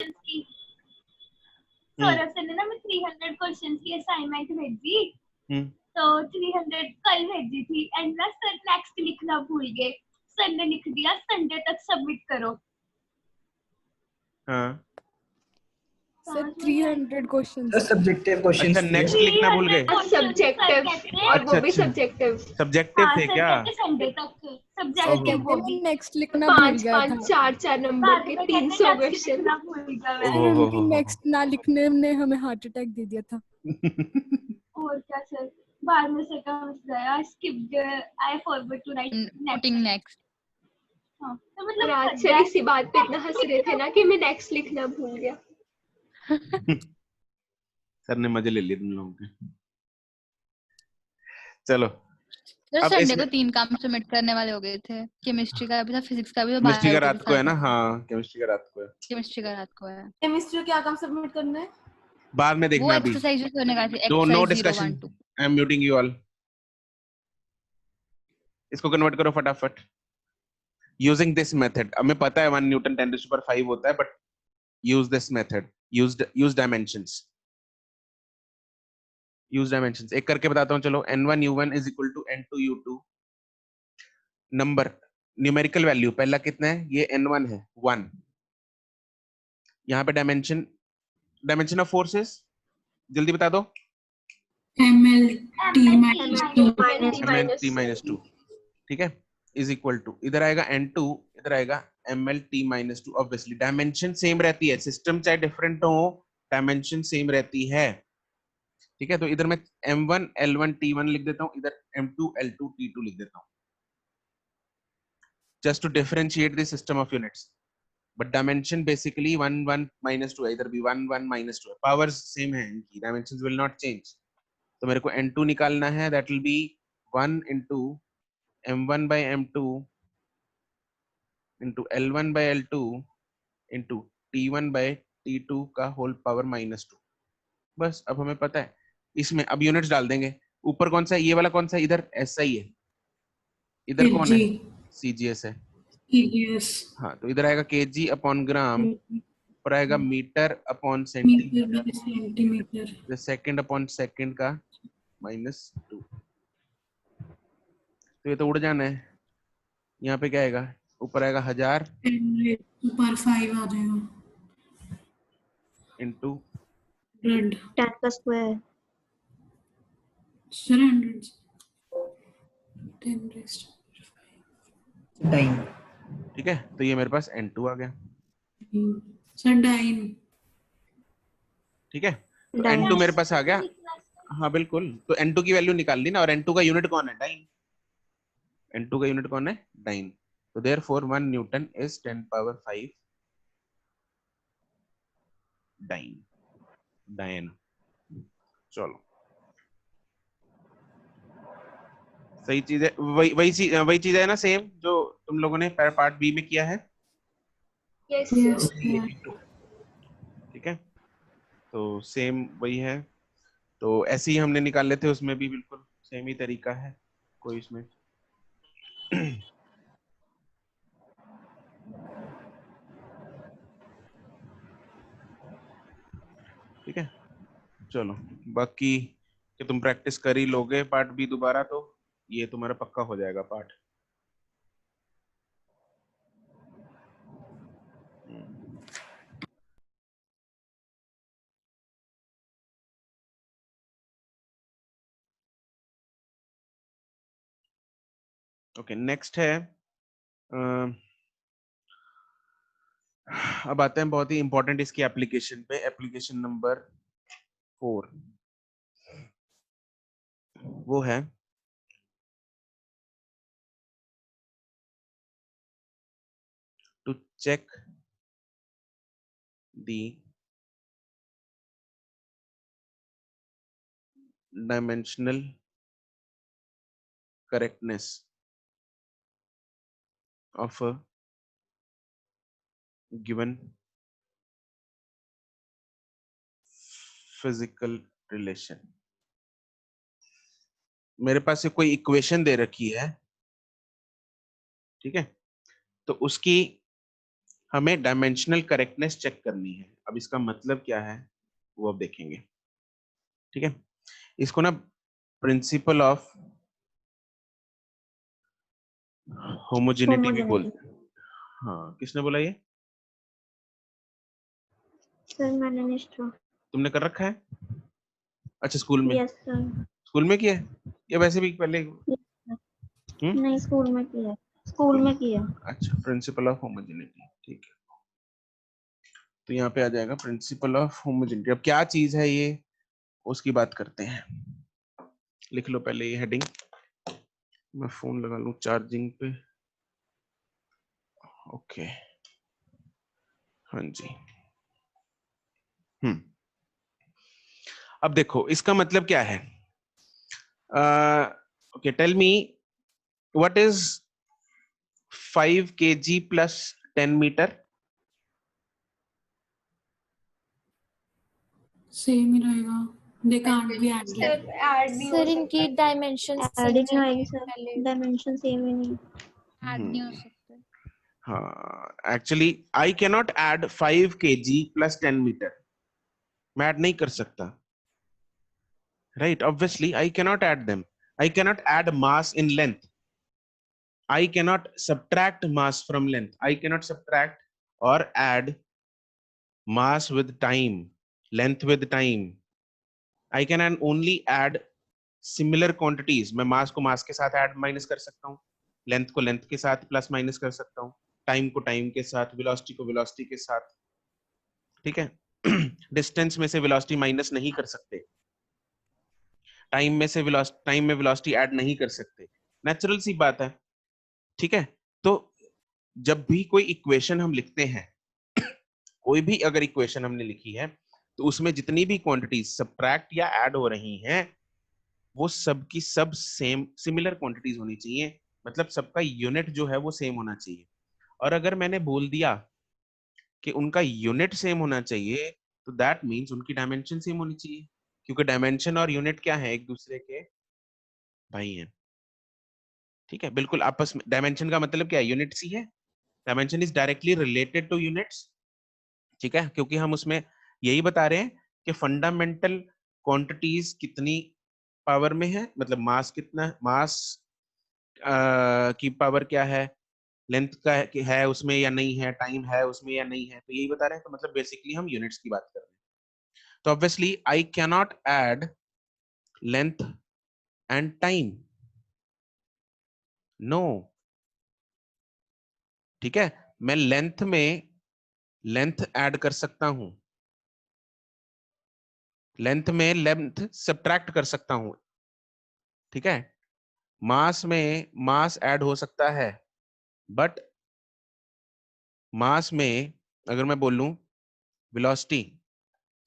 की सौरभ सर ने ना मैं 300 क्वेश्चंस की असाइनमेंट भेजी, तो 300 कल भेजी थी एंड ना सर नेक्स्ट लिखना भूल गए। सर ने लिख दिया संडे तक सबमिट करो। हाँ सर 300 क्वेश्चंस सब्जेक्टिव क्वेश्चंस अच्छा नेक्स्ट लिखना भूल गए। सब्जेक्टिव और वो भी अच्छा। सब्जेक्टिव। सब्जेक्टिव थे क्या? संडे तक सर सब्जेक्टिव कहते वो मैं भी नेक्स्ट लिखना भूल गया था। 4 नंबर के 300 क्वेश्चन। सर उनके नेक्स्ट ना लिखने ने हमें हार्ट अटैक दे दिया था। और क्या सर, बाद में सर का मैसेज आया skip I forgot to write putting next. हाँ तो और मतलब आज सर इसी बात पे इतना हंस रहे थे ना कि मैं नेक्स्ट लिखना भूल गया। सर ने मजे ले लिए तुम लोगों के। चलो सर अब संडे को 3 काम सबमिट करने वाले हो गए थे, केमिस्ट्री का भी था, फिजिक्स का भी था, केमिस्ट्री का बायो रात को है ना। हाँ केमिस्ट्री का रात को है। केमिस्ट्री का रात को है। केमिस्ट्री क्या काम सबमिट करना है? बाद में वो देखना अभी। एक्सरसाइजेस होने का थी, no exercise discussion. 012। I am muting you all. इसको कन्वर्ट करो फटाफट यूजिंग दिस मेथड। हमें पता है 1 न्यूटन 10⁵ होता है, but use this method. Use dimensions. Use dimensions एक करके बताता हूँ। चलो n1 u1 is equal to n2 u2। Number numerical value पहला कितना है? ये n1 है 1। यहाँ पे डायमेंशन ऑफ फोर्सेस जल्दी बता दो। mlt-2 ठीक है इज इक्वल टू इधर आएगा n2, इधर आएगा mlt-2। ऑब्वियसली डायमेंशन सेम रहती है, सिस्टम चाहे डिफरेंट हो डायमेंशन सेम रहती है। ठीक है तो इधर मैं m1 l1 t1 लिख देता हूँ, इधर m2 l2 t2 लिख देता हूँ, just to differentiate the system of units. But dimension basically 1 1 minus 2 है, इधर भी 1 1 minus 2 है, powers same है इनकी, dimensions will not change। तो मेरे को n2 निकालना है, that will be 1 into m1 by m2 into l1 by l2 into t1 by t2 का होल पावर -2। बस अब हमें पता है। इसमें अब यूनिट्स डाल देंगे। ऊपर कौन सा है? ये वाला कौन सा है? इधर SI है, इधर कौन है? CGS है। हाँ तो इधर आएगा kg अपॉन ग्राम, ऊपर आएगा metre upon centimetre, second upon second का -2। तो ये तो उड़ जाना है। यहाँ पे क्या आएगा? ऊपर आएगा 1000 ऊपर 5 आ जाएगा इंटू 100 10 का स्क्वायर सर 100 10 रेस्ट टाइम। ठीक है तो ये मेरे पास n2 आ गया। सर टाइम ठीक है तो n2 मेरे पास आ गया। हाँ बिल्कुल, तो n2 की वैल्यू निकाल ली ना, और n2 का यूनिट कौन है? डाइन। n2 का यूनिट कौन है? डाइन। तो देयरफॉर 1 न्यूटन इज 10⁵ डाइन। डायन। चलो सही चीज है, वही चीज है ना, सेम जो तुम लोगों ने पार्ट बी में किया है। यस ठीक है तो सेम वही है। तो ऐसे ही हमने निकाले थे, उसमें भी बिल्कुल सेम ही तरीका है, कोई इसमें ठीक है चलो बाकी कि तुम प्रैक्टिस कर ही लोगे पार्ट बी दोबारा, तो ये तुम्हारा पक्का हो जाएगा पार्ट। ओके नेक्स्ट है अब आते हैं बहुत ही इंपॉर्टेंट इसकी एप्लीकेशन पे। एप्लीकेशन नंबर 4 वो है to check the dimensional correctness of a given physical relation। मेरे पास से कोई इक्वेशन दे रखी है, ठीक है, तो उसकी हमें डायमेंशनल करेक्टनेस चेक करनी है। अब इसका मतलब क्या है वो अब देखेंगे। ठीक है, इसको ना प्रिंसिपल ऑफ होमोजेनिटी भी बोलते हैं। हाँ, किसने बोला ये? सर मैंने नहीं। तुमने कर रखा है? अच्छा, स्कूल में? Yes sir. स्कूल में किया है या वैसे भी पहले? नहीं, स्कूल में किया। स्कूल में किया। अच्छा, प्रिंसिपल ऑफ होमोजेनिटी, ठीक है। तो यहाँ पे आ जाएगा प्रिंसिपल ऑफ होमोजेनिटी। अब क्या चीज है ये, उसकी बात करते हैं। लिख लो पहले ये हेडिंग। मैं फोन लगा लूं चार्जिंग पे। ओके, हाँ जी। अब देखो इसका मतलब क्या है। Okay, tell me what is 5 kg plus 10 metre? Same ही रहेगा, they can't be added. Sir add नहीं हो सर इनकी सकता। डायमेंशन ऐड ही नहीं होएगी सर, डायमेंशन सेम ही नहीं। ऐड नहीं हो सकते। हाँ, actually I cannot add 5 kg plus 10 metre. मैं ऐड नहीं कर सकता, right? Obviously I cannot add them. I cannot add mass in length. I cannot subtract mass from length. I cannot subtract or add mass with time, length with time. I can only add similar quantities. मैं mass को mass के साथ add minus कर सकता हूँ, length को length के साथ plus minus कर सकता हूँ, time को time के साथ, velocity को velocity के साथ। ठीक है? distance में से velocity minus नहीं कर सकते, time में से velocity, time में velocity add नहीं कर सकते। Natural सी बात है। ठीक है? तो जब भी कोई इक्वेशन हम लिखते हैं, कोई भी अगर इक्वेशन हमने लिखी है, तो उसमें जितनी भी क्वांटिटीज सब्ट्रैक्ट या ऐड हो रही हैं, वो सब की सब सेम सिमिलर क्वांटिटीज होनी चाहिए। मतलब सबका यूनिट जो है वो सेम होना चाहिए। और अगर मैंने बोल दिया कि उनका यूनिट सेम होना चाहिए, तो दैट मीन्स उनकी डायमेंशन सेम होनी चाहिए, क्योंकि डायमेंशन और यूनिट क्या है, एक दूसरे के भाई हैं। ठीक है, बिल्कुल आपस में। डायमेंशन का मतलब क्या है? यूनिट्स ही है। Dimension is directly related two units. ठीक है, क्योंकि हम उसमें यही बता रहे हैं कि फंडामेंटल क्वांटिटीज कितनी पावर में है, मतलब मास कितना, मास की पावर क्या है, लेंथ का है उसमें या नहीं है, टाइम है उसमें या नहीं है, तो यही बता रहे हैं। तो मतलब बेसिकली हम यूनिट्स की बात कर रहे हैं। तो obviously I cannot add length and time, no. ठीक है, मैं लेंथ में लेंथ ऐड कर सकता हूं, लेंथ में लेंथ सब्ट्रैक्ट कर सकता हूं। ठीक है, मास में मास ऐड हो सकता है, बट मास में अगर मैं बोलूं वेलोसिटी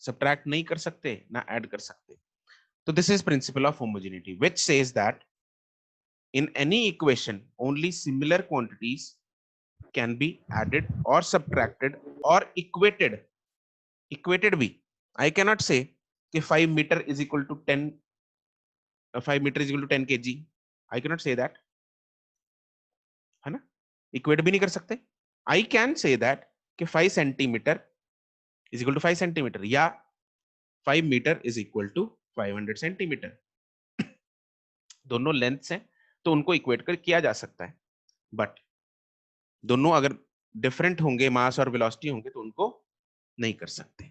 सब्ट्रैक्ट नहीं कर सकते ना ऐड कर सकते। तो this is principal of homogeneity which says that in any equation only similar quantities can be added or subtracted or equated. Equated भी, I cannot say कि 5 meter is equal to 10 5 meter is equal to 10 kg. I cannot say that, है ना? Equate भी नहीं कर सकते। I can say that कि 5 centimetre is equal to 5 centimetre, या 5 metre is equal to 500 centimetre. दोनों लेंथ्स हैं, तो उनको इक्वेट कर किया जा सकता है। बट दोनों अगर डिफरेंट होंगे, मास और वेलोसिटी होंगे, तो उनको नहीं कर सकते।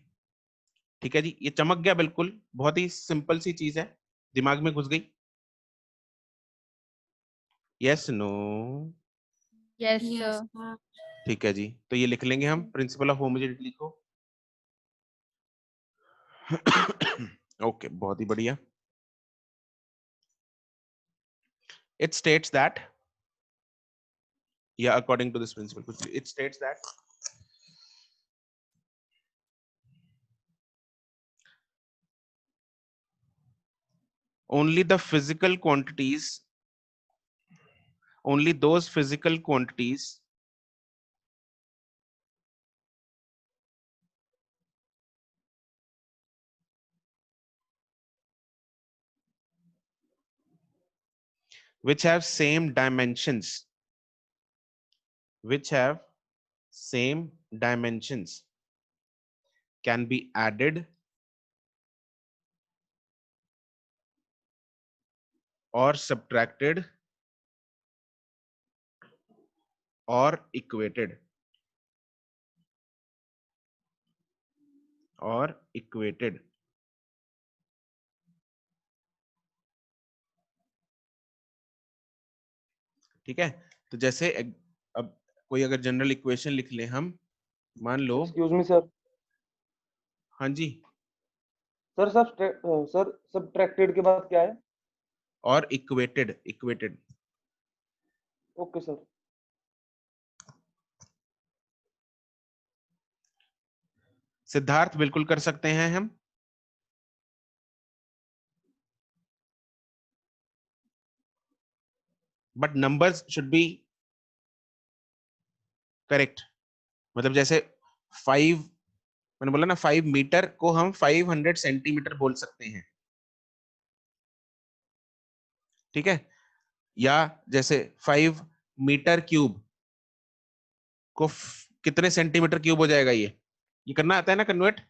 ठीक है जी, ये चमक गया बिल्कुल, बहुत ही सिंपल सी चीज है, दिमाग में घुस गई। Yes no? Yes yes sir. Sir. ठीक है जी, तो ये लिख लेंगे हम प्रिंसिपल ऑफ होमोजेनिटी को। ओके, बहुत ही बढ़िया। It states that, yeah, according to this principle, it states that only the physical quantities, only those physical quantities which have same dimensions, which have same dimensions can be added or subtracted or equated ठीक है। तो जैसे अब कोई अगर general equation लिख ले हम, मान लो, एक्सक्यूज मी सर। हाँ जी सर सब्ट्रैक्टेड के बाद क्या है? और इक्वेटेड। Okay sir. सिद्धार्थ बिल्कुल कर सकते हैं हम। But numbers should be correct. मतलब जैसे 5, मैंने बोला ना 5 मीटर को हम 500 सेंटीमीटर बोल सकते हैं, ठीक है। या जैसे 5 मीटर क्यूब को कितने सेंटीमीटर क्यूब हो जाएगा, ये करना आता है ना कन्वर्ट,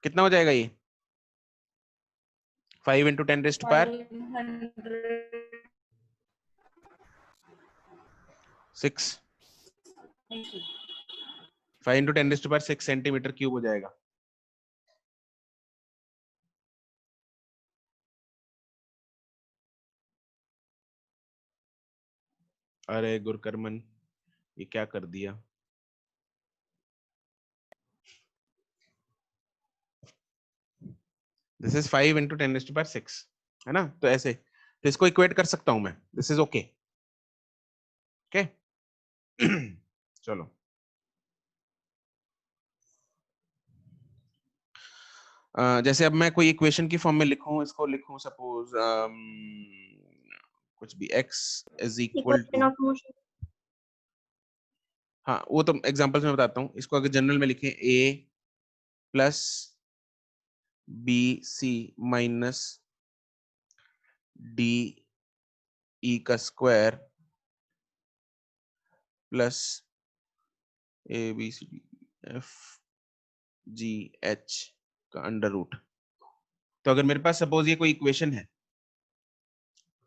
कितना हो जाएगा ये? 5 × 10⁻6। 5 × 10⁻6 सेंटीमीटर क्यूब हो जाएगा। अरे गुरकर्मन, ये क्या कर दिया? दिस इज 5 × 10⁻6 है ना। तो ऐसे, तो इसको इक्वेट कर सकता हूं मैं। This is okay. ओके चलो, जैसे अब मैं कोई इक्वेशन की फॉर्म में लिखूं, इसको लिखूं सपोज कुछ भी x इज इक्वल टू, हाँ वो तो एग्जांपल्स में बताता हूं। इसको अगर जनरल में लिखें a plus bc minus D E का square plus A B C D F G H का अंडर रूट। तो अगर मेरे पास सपोज ये कोई इक्वेशन है,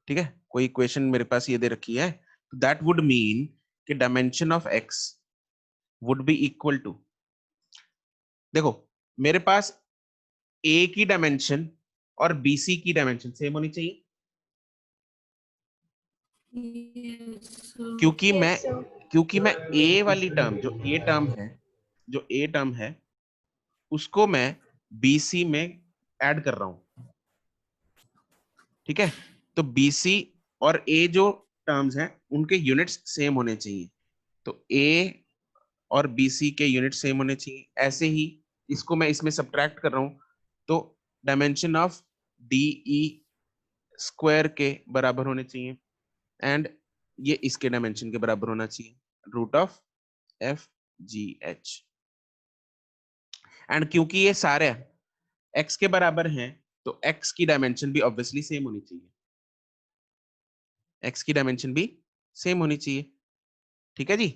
ठीक है, कोई इक्वेशन मेरे पास ये दे रखी है, तो दैट वुड मीन कि dimension of x would be equal to, देखो मेरे पास a की डायमेंशन और bc की डायमेंशन सेम होनी चाहिए, क्योंकि मैं a वाली टर्म, जो a टर्म है उसको मैं bc में ऐड कर रहा हूं, ठीक है। तो bc और a जो टर्म्स हैं उनके यूनिट्स सेम होने चाहिए, तो a और bc के यूनिट सेम होने चाहिए। ऐसे ही इसको मैं इसमें सब्ट्रैक्ट कर रहा हूं, तो डायमेंशन ऑफ DE स्क्वायर के बराबर होने चाहिए एंड ये इसके डायमेंशन के बराबर होना चाहिए, रूट ऑफ FGH। एंड क्योंकि ये सारे x के बराबर हैं, तो x की डायमेंशन भी ऑब्वियसली सेम होनी चाहिए, x की डायमेंशन भी सेम होनी चाहिए, ठीक है जी।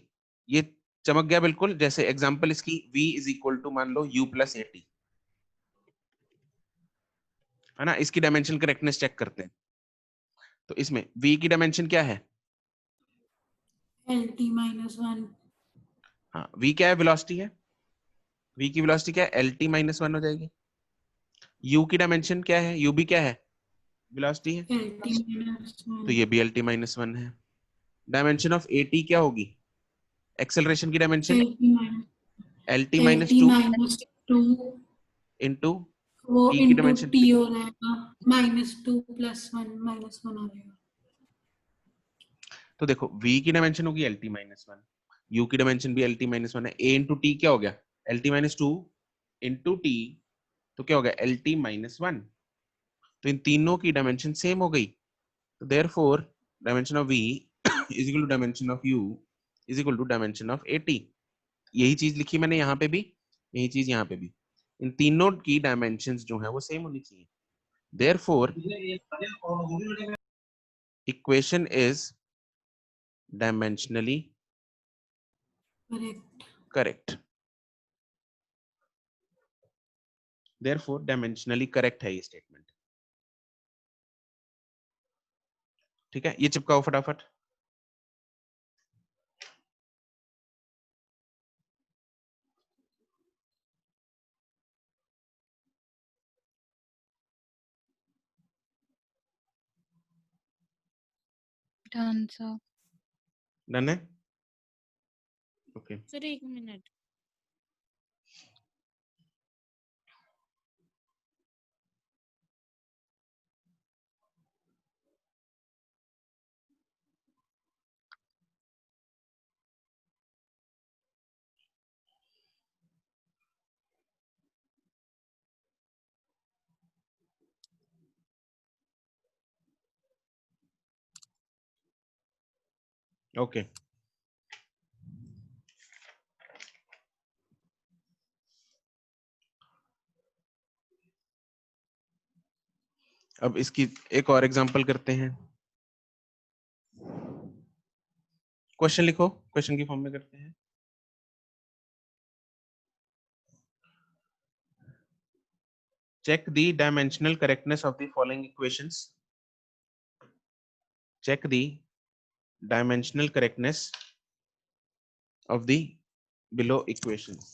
ये चमक गया बिल्कुल। जैसे एग्जांपल इसकी v इज इक्वल टू मान लो u प्लस AT, है ना। इसकी डायमेंशन करेक्टनेस चेक करते हैं। तो इसमें v की डायमेंशन क्या है? LT-1। हाँ, v क्या है? वेलोसिटी है। v की वेलोसिटी क्या है? LT-1 हो जाएगी। u की डायमेंशन क्या है? u भी क्या है? वेलोसिटी है, LT-1। तो ये भी LT-1 है। डायमेंशन ऑफ AT क्या होगी? एक्सेलरेशन की डायमेंशन LT-2 इंटू वो t की इंटू डायमेंशन, टी हो जाएगा, -2 + 1 -1 आ जाएगा। तो देखो v की डायमेंशन होगी LT-1, u की डायमेंशन भी LT-1 है। a इंटू टी क्या हो गया? LT-2 इंटू टी, तो क्या हो गया? LT-1। तो इन तीनों की डायमेंशन सेम हो गई, तो therefore dimension of v is equal to dimension of u is equal to dimension of AT। यही चीज लिखी मैंने यहाँ पे भी, यही चीज यहाँ पे भी। इन तीनों की डायमेंशंस जो है वो सेम होनी चाहिए, therefore equation is dimensionally Correct. Correct, therefore dimensionally correct है ये स्टेटमेंट। ठीक है, ये चिपकाओ फटाफट। Done sir. डन है, ओके। Sir 1 minute. ओके, अब इसकी एक और एग्जांपल करते हैं। क्वेश्चन लिखो, क्वेश्चन की फॉर्म में करते हैं। Check the dimensional correctness of the following equations. Check the dimensional correctness of the below equations.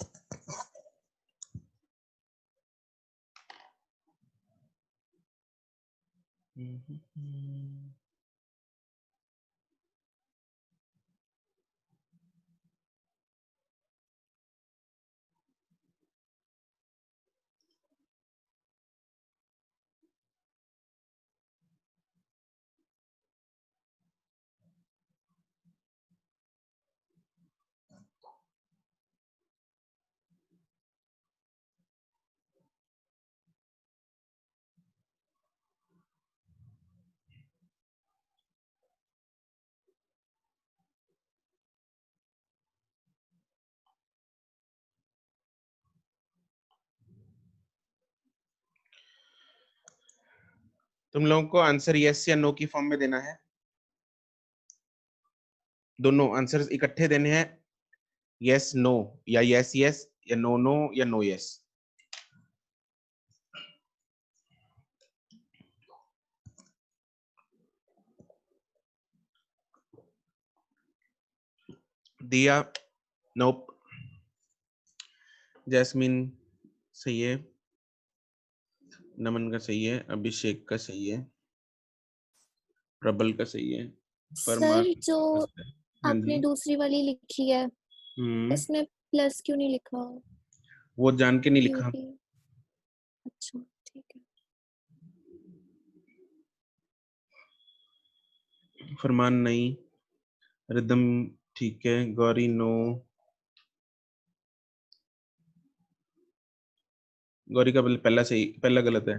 तुम लोगों को आंसर यस या नो की फॉर्म में देना है। दोनों आंसर इकट्ठे देने हैं, यस नो या यस यस या नो नो या नो यस। दिया नोप, जैस्मिन सही है, नमन का सही है, अभिषेक का सही है, प्रबल का सही है, परमार सर जो हाँ आपने जी। दूसरी वाली लिखी है उसमें प्लस क्यों नहीं लिखा? वो जान के नहीं लिखा। क्योंकि अच्छा ठीक है। फरमान नहीं, रिदम ठीक है, गौरी नो, गौरी का पहला सही, पहला गलत है।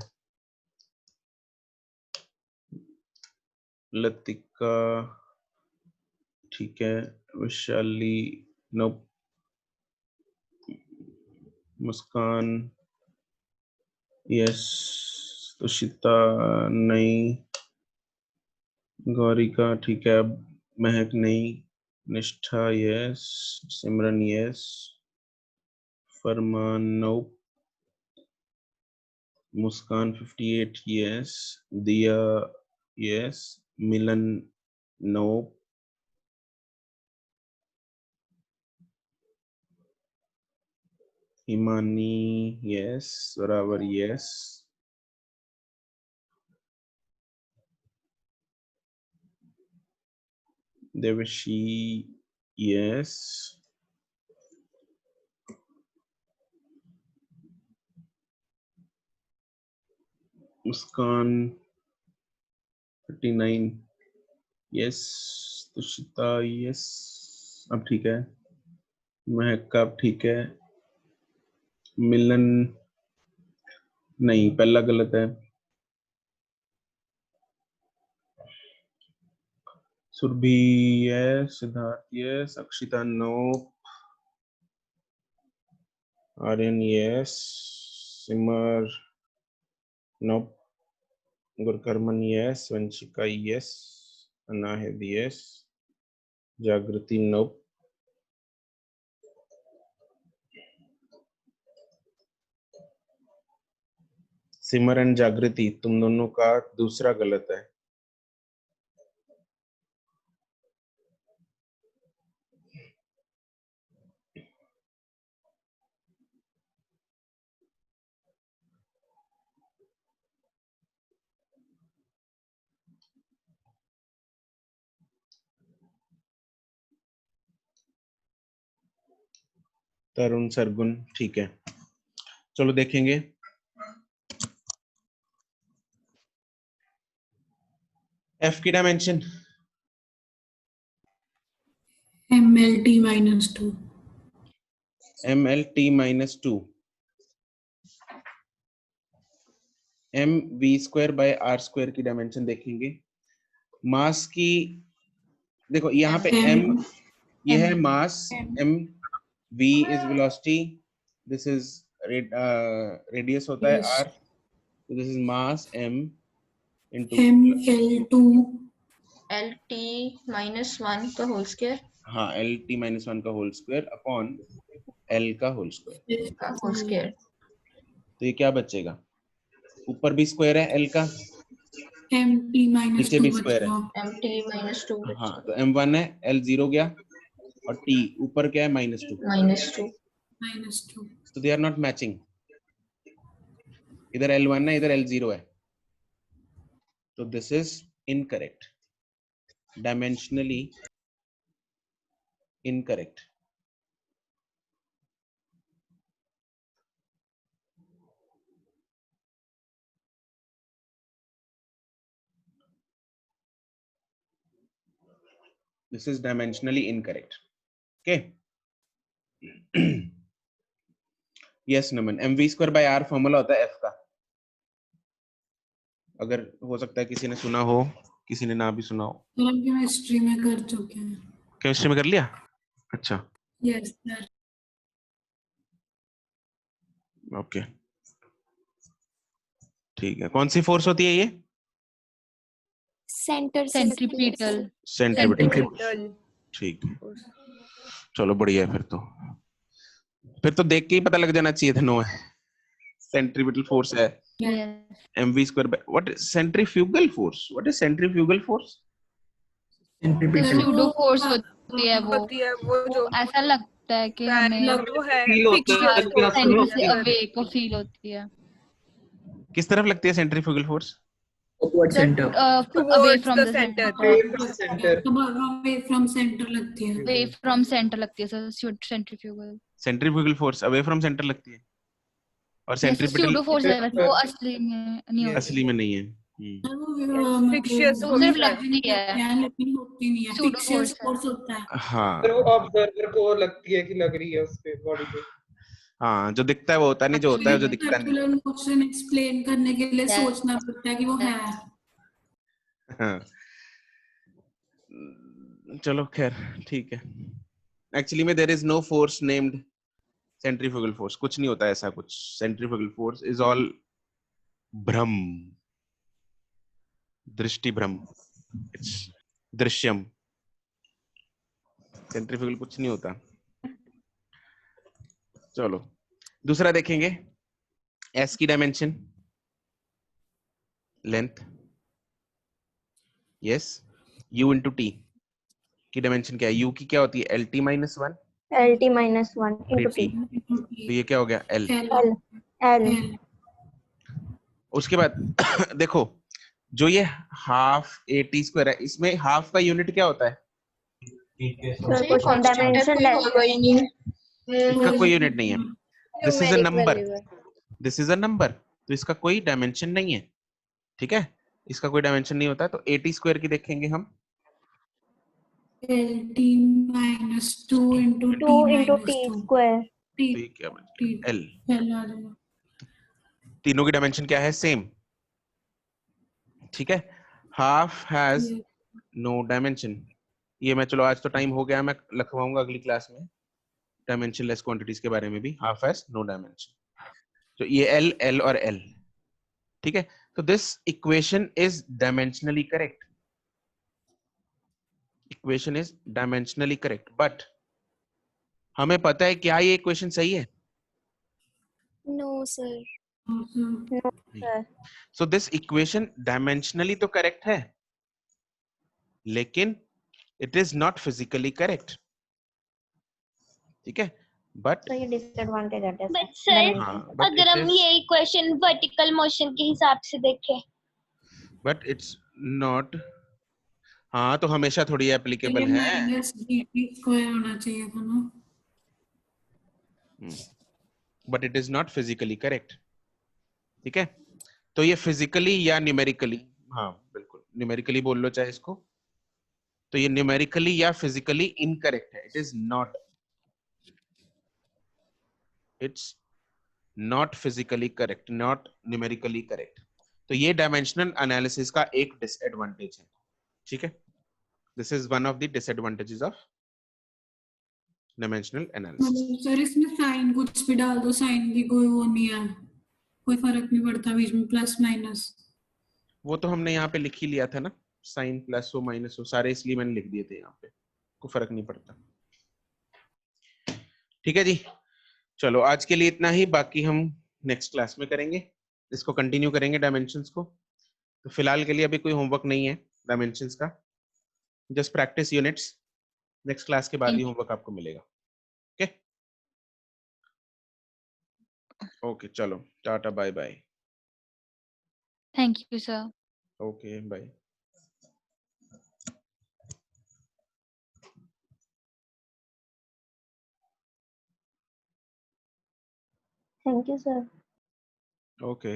लतिका ठीक है, वैशाली नो, मुस्कान यस, तुषिता नहीं, गौरी का ठीक है, महक नहीं, निष्ठा यस, सिमरन यस, फरमान नो, मुस्कान 58 यस, दिया यस, मिलन नो, हिमानी यस, बराबर यस, देवशी यस, मुस्कान 39 यस, तुषिता यस, अब ठीक है, महक का अब ठीक है, मिलन नहीं, पहला गलत है, Surabhi yes, Siddharth yes, Akshita no, Aryan yes, Simar no, Gurkarman yes, Vanshika yes, Anahid yes, Jagriti no, Simar and Jagriti, तुम दोनों का दूसरा गलत है। तरुण सरगुन ठीक है, चलो देखेंगे। एफ की डायमेंशन MLT -2 MLT-2 mv²/r² की डायमेंशन देखेंगे। मास की देखो यहाँ पे m ये है मास, m v is velocity, this is radius होता है r, this is mass m into ML2 LT-1 का होल स्क्वायर हाँ LT-1 का होल स्क्वायर अपॉन l का होल स्क्वायर। का होल स्क्वायर। तो ये क्या बचेगा, ऊपर भी स्क्वायर है l का, MT नीचे -2 भी बच स्क्वायर है। रहा। MT-2 हाँ तो m1 है, l0 गया और t ऊपर क्या है -2, -2 तो दे आर नॉट मैचिंग, इधर l1 है इधर l0 है, तो this is incorrect, dimensionally incorrect. This is dimensionally incorrect. Okay. Yes, Naman. mv²/r formula होता है f का। अगर हो सकता है किसी ने सुना हो, किसी ने ना भी सुना हो। तो हम केमिस्ट्री में कर चुके हैं। केमिस्ट्री में कर लिया? अच्छा। Yes sir. ओके ठीक है। कौन सी फोर्स होती है ये? सेंट्रीपिटल। सेंट्रीपिटल। ठीक है, चलो बढ़िया है। फिर तो देख के ही पता लग जाना चाहिए था, नो है, सेंट्रीपिटल फोर्स है। mv²। What is centrifugal force? What is centrifugal force? Pseudo force होती है वो जो ऐसा लगता है कि हमें वो है सेंटर से अवे को फील होती है। किस तरफ लगती है centrifugal force? Upward center. Away from the centre. Away from centre लगती है। अवे फ्रॉम सेंटर लगती है sir centrifugal. Centrifugal force away from centre लगती है और सेंट्रीपिटल सूडो फोर्स है, वैसे वो असली में नहीं होती। असली में नहीं है। फिक्शियस सिर्फ लगती है, लेकिन होती नहीं है। सूडो फिक्शियस फोर्स फोर्स होता है। हाँ फिर वो ऑब्जर्वर को लगती है कि लग रही है उस पे बॉडी पे। हाँ, जो दिखता है वो होता नहीं, जो होता है जो दिखता नहीं। सर्कुलर मोशन एक्सप्लेन करने के लिए सोचना पड़ता है कि वो है। हाँ चलो खैर ठीक है। एक्चुअली में there is no force named centrifugal force, कुछ नहीं होता ऐसा कुछ। सेंट्रीफ्यूगल फोर्स इज ऑल भ्रम, दृष्टि भ्रम, इट्स दृश्यम। सेंट्रीफ्यूगल कुछ नहीं होता। चलो दूसरा देखेंगे। एस की dimension, length, yes. u into T की डायमेंशन क्या है? u की क्या होती है? LT-1 LT-1 into t। T. तो ये क्या हो गया? L। L. उसके बाद देखो, जो ये हाफ AT² है, इसमें हाफ का यूनिट क्या होता है? Dimension less. इसका कोई यूनिट नहीं है। This is a number, this is a number, तो इसका कोई डायमेंशन नहीं है। ठीक है, इसका कोई डायमेंशन नहीं होता। तो AT² की देखेंगे हम। LT-2 into 2 into T square. तो ये क्या बन गया? L। तीनों की डायमेंशन क्या है? सेम। ठीक है, हाफ हैज नो डायमेंशन। ये मैं, चलो आज तो टाइम हो गया, मैं लिखवाऊंगा अगली क्लास में डायमेंशनलेस क्वांटिटीज के बारे में भी। Half has no dimension. तो ये L, L और L। ठीक है, तो this equation is dimensionally correct. Equation is dimensionally correct, but हमें पता है क्या ये इक्वेशन सही है? No sir. No, sir. So this equation dimensionally तो करेक्ट है, लेकिन it is not physically correct, ठीक है, बट तो ये डिसएडवांटेज आता है बट sir, सर dimension का। अगर हम ये इक्वेशन वर्टिकल मोशन के हिसाब से देखें, बट इट्स नॉट, हाँ तो हमेशा थोड़ी एप्लीकेबल है, माइनस dt स्क्वायर होना चाहिए था ना। But it is not physically correct, ठीक है। तो ये फिजिकली या न्यूमेरिकली, हाँ बिल्कुल न्यूमेरिकली बोल लो चाहे इसको, तो ये न्यूमेरिकली या फिजिकली इनकरेक्ट है, it is not, it's not physically correct, not numerically correct. तो ये डायमेंशनल एनालिसिस का एक डिसएडवांटेज है, ठीक है। This is one of the disadvantages of dimensional analysis. मतलब सर इसमें साइन कुछ भी डाल दो, साइन की कोई वो नहीं है, कोई फर्क नहीं पड़ता बीच में प्लस माइनस। वो तो हमने यहाँ पे लिख ही लिया था ना, साइन प्लस हो माइनस हो सारे, इसलिए मैंने लिख दिए थे यहाँ पे, कोई फर्क नहीं पड़ता, ठीक है जी। चलो आज के लिए इतना ही, बाकी हम नेक्स्ट क्लास में करेंगे, इसको कंटिन्यू करेंगे डायमेंशंस को। तो फिलहाल के लिए अभी कोई होमवर्क नहीं है डायमेंशंस का, just practice units, next class के बाद ही होमवर्क आपको मिलेगा, ओके ओके, चलो tata bye bye, thank you sir. Okay bye. Thank you, sir. Okay